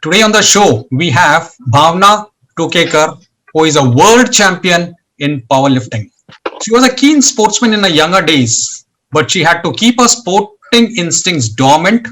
Today on the show, we have Bhavna Tokekar, who is a world champion in powerlifting. She was a keen sportsman in her younger days, but she had to keep her sporting instincts dormant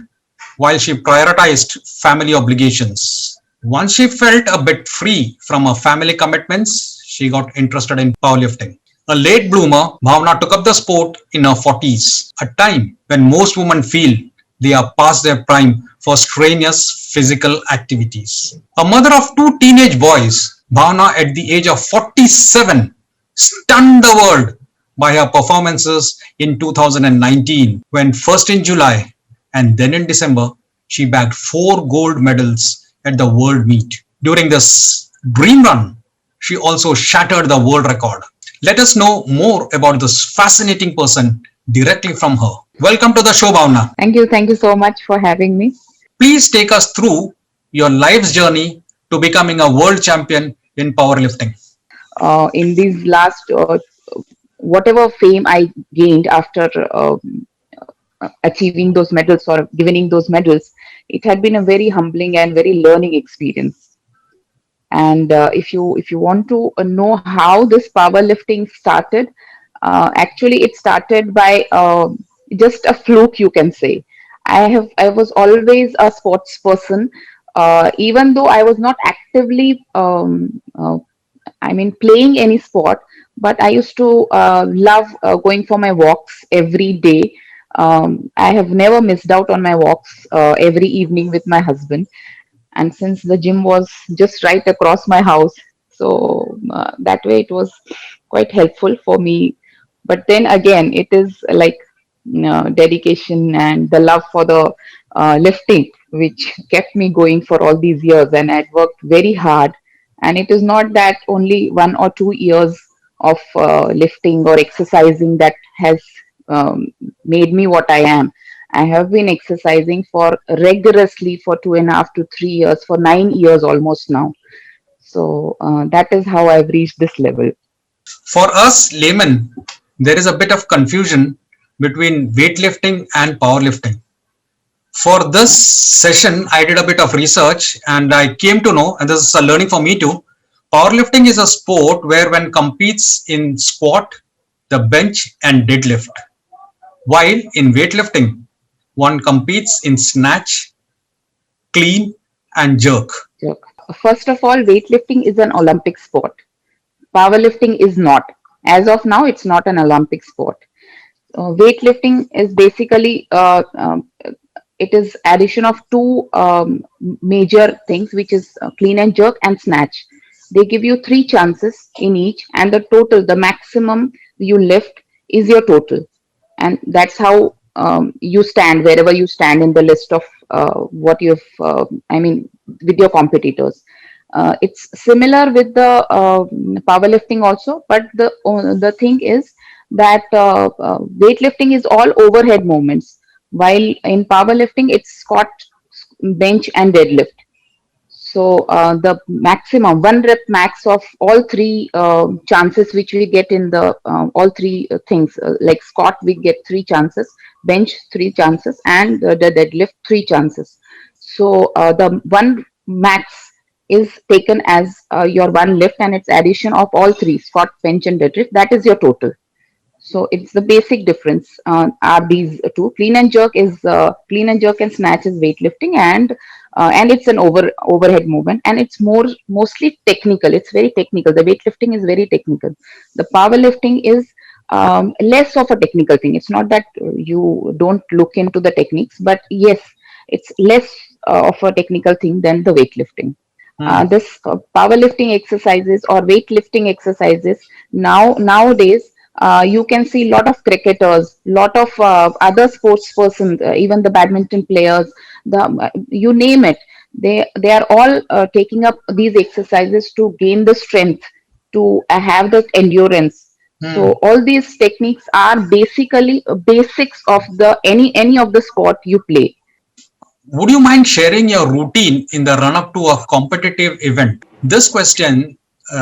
while she prioritized family obligations. Once she felt a bit free from her family commitments, she got interested in powerlifting. A late bloomer, Bhavna took up the sport in her 40s, a time when most women feel they are past their prime for strenuous physical activities. A mother of two teenage boys, Bhavna at the age of 47 stunned the world by her performances in 2019 when first in July and then in December she bagged 4 gold medals at the world meet. During this dream run, she also shattered the world record. Let us know more about this fascinating person directly from her. Welcome to the show, Bhavna. Thank you. Thank you so much for having me. Please take us through your life's journey to becoming a world champion in powerlifting. In these last, whatever fame I gained after achieving those medals or winning those medals, it had been a very humbling and very learning experience. And if you want to know how this powerlifting started, actually it started by just a fluke, you can say. I was always a sports person, even though I was not actively playing any sport, but I used to love going for my walks every day. I have never missed out on my walks every evening with my husband. And since the gym was just right across my house, so that way it was quite helpful for me. But then again, it is like dedication and the love for the lifting which kept me going for all these years, and I'd worked very hard. And it is not that only 1 or 2 years of lifting or exercising that has made me what I am. I have been exercising for rigorously for 2.5 to 3 years, for 9 years almost now. So that is how I've reached this level. For us laymen, there is a bit of confusion between weightlifting and powerlifting. For this session, I did a bit of research and I came to know, and this is a learning for me too, powerlifting is a sport where one competes in squat, the bench, and deadlift, while in weightlifting, one competes in snatch, clean, and jerk. So, first of all, weightlifting is an Olympic sport. Powerlifting is not. As of now, it's not an Olympic sport. Weightlifting is basically it is addition of two major things, which is clean and jerk and snatch. They give you three chances in each, and the total, the maximum you lift is your total, and that's how you stand wherever you stand in the list of what you've. With your competitors. It's similar with the powerlifting also, but the thing is that weightlifting is all overhead movements, while in powerlifting it's squat, bench, and deadlift. So the maximum one rep max of all three chances which we get in the all three things, like squat we get three chances, bench three chances, and the deadlift three chances. So the one max is taken as your one lift, and it's addition of all three squat, bench, and deadlift. That is your total. So it's the basic difference are these two. Clean and jerk and snatch is weightlifting, and it's an overhead movement, and it's mostly technical. It's very technical. The weightlifting is very technical. The powerlifting is less of a technical thing. It's not that you don't look into the techniques, but yes, it's less of a technical thing than the weightlifting. This powerlifting exercises or weightlifting exercises nowadays, you can see a lot of cricketers, lot of other sports persons, even the badminton players, you name it. They are all taking up these exercises to gain the strength, to have the endurance. So all these techniques are basically basics of the any of the sport you play. Would you mind sharing your routine in the run up to a competitive event? This question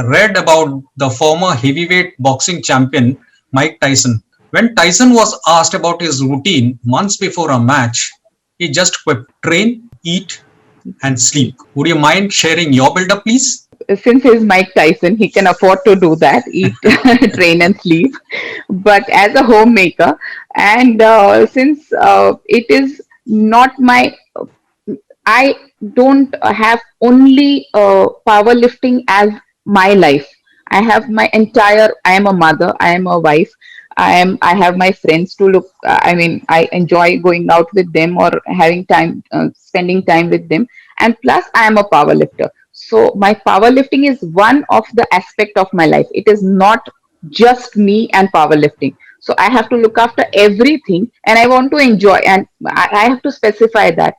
read about the former heavyweight boxing champion Mike Tyson. When Tyson was asked about his routine months before a match, he just quipped train, eat, and sleep. Would you mind sharing your build up, please? Since he's Mike Tyson, he can afford to do that, eat, train, and sleep. But as a homemaker, and since it is not my, I don't have only powerlifting as my life. I have my entire. I am a mother. I am a wife. I am. I have my friends to look. I mean, I enjoy going out with them or having time, spending time with them. And plus, I am a powerlifter. So my powerlifting is one of the aspect of my life. It is not just me and powerlifting. So I have to look after everything, and I want to enjoy. And I have to specify that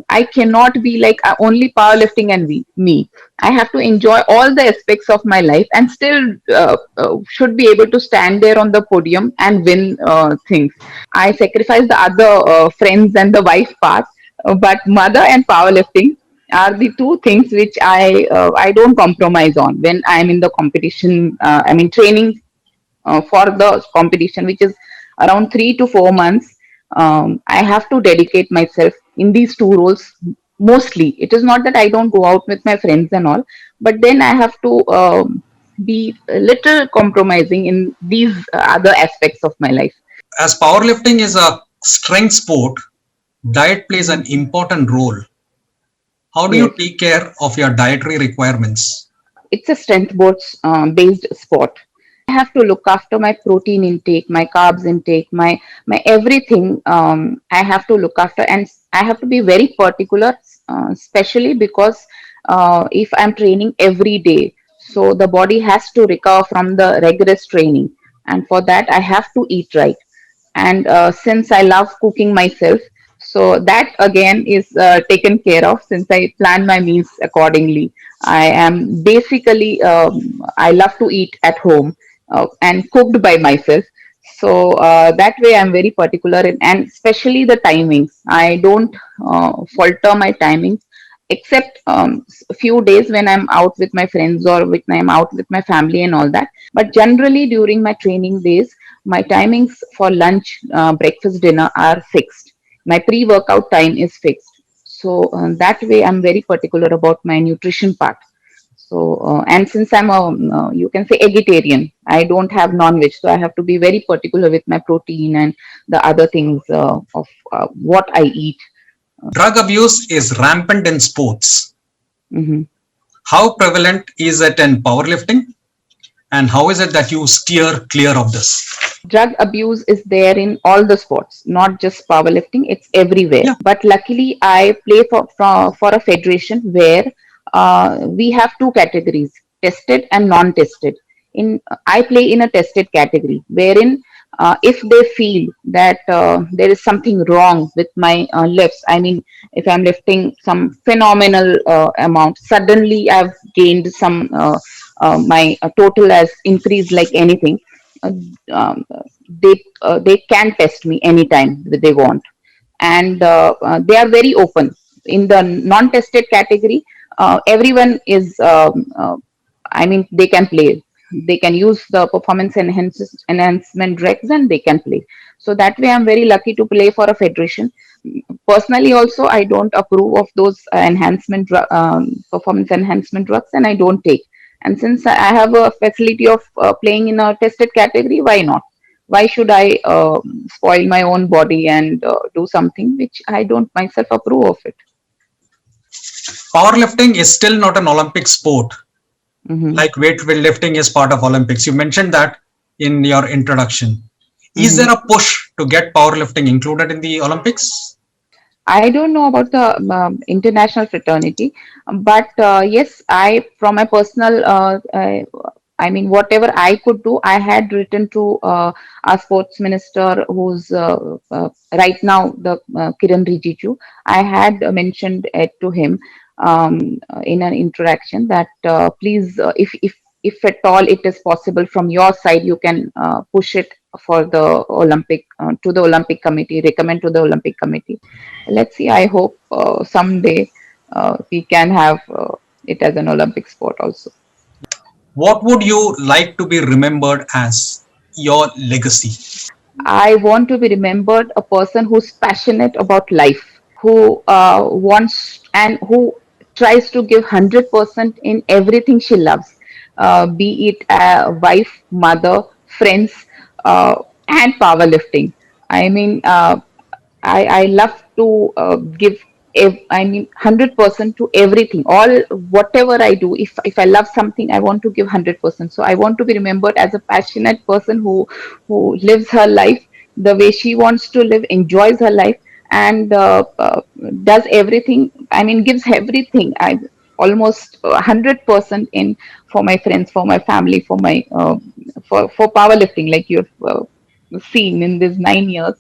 I cannot be like only powerlifting and me. I have to enjoy all the aspects of my life and still should be able to stand there on the podium and win things. I sacrifice the other friends and the wife part, but mother and powerlifting are the two things which I don't compromise on when I am in the competition. I mean training for the competition, which is around 3 to 4 months. I have to dedicate myself in these two roles mostly. It is not that I don't go out with my friends and all, but then I have to be a little compromising in these other aspects of my life. As powerlifting is a strength sport, diet plays Mhm. an important role. How do you Yes. take care of your dietary requirements? It's a based sport. I have to look after my protein intake, my carbs intake, my everything. I have to look after, and I have to be very particular, especially because if I'm training every day, so the body has to recover from the rigorous training, and for that I have to eat right. And since I love cooking myself, so that again is taken care of since I plan my meals accordingly. I am basically I love to eat at home and cooked by myself. So that way I'm very particular in, and especially the timings. I don't falter my timings except a few days when I'm out with my friends or when I'm out with my family and all that. But generally during my training days, my timings for lunch, breakfast, dinner are fixed. My pre-workout time is fixed. So that way I'm very particular about my nutrition part. So, and since I'm you can say vegetarian, I don't have non-veg, so I have to be very particular with my protein and the other things of what I eat. Drug abuse is rampant in sports. Mhm. How prevalent is it in powerlifting? And how is it that you steer clear of this? Drug abuse is there in all the sports, not just powerlifting. It's everywhere. Yeah. But luckily, I play for a federation where we have two categories: tested and non-tested. In I play in a tested category, wherein if they feel that there is something wrong with my lifts, I mean, if I'm lifting some phenomenal amount, suddenly I've gained some. My total has increased like anything. Uh, um, they can test me anytime that they want, and they are very open. In the non-tested category, everyone is. I mean, they can play. They can use the enhancement drugs, and they can play. So that way, I'm very lucky to play for a federation. Personally, also, I don't approve of those performance enhancement drugs, and I don't take. And since I have a facility of playing in a tested category, why not? Why should I spoil my own body and do something which I don't myself approve of it? Powerlifting is still not an Olympic sport, Hmm. like weightlifting is part of Olympics. You mentioned that in your introduction. Is Hmm. there a push to get powerlifting included in the Olympics? I don't know about the international fraternity, but yes, from my personal, I mean, whatever I could do, I had written to our sports minister, who's right now the Kiran Rijiju. I had mentioned it to him in an interaction that please, if at all it is possible from your side, you can push it for the Olympic to the Olympic Committee, recommend to the Olympic Committee. Let's see. I hope someday we can have it as an Olympic sport also. What would you like to be remembered as your legacy? I want to be remembered a person who's passionate about life, who wants and who tries to give 100% in everything she loves, be it a wife, mother, friends, and powerlifting. I mean, I love to give, I mean, 100% to everything. All whatever I do, if I love something, I want to give 100%. So I want to be remembered as a passionate person who lives her life the way she wants to live, enjoys her life, and does everything. I mean, gives everything. I almost 100% in for my friends, for my family, for my for powerlifting, like you've seen in these 9 years.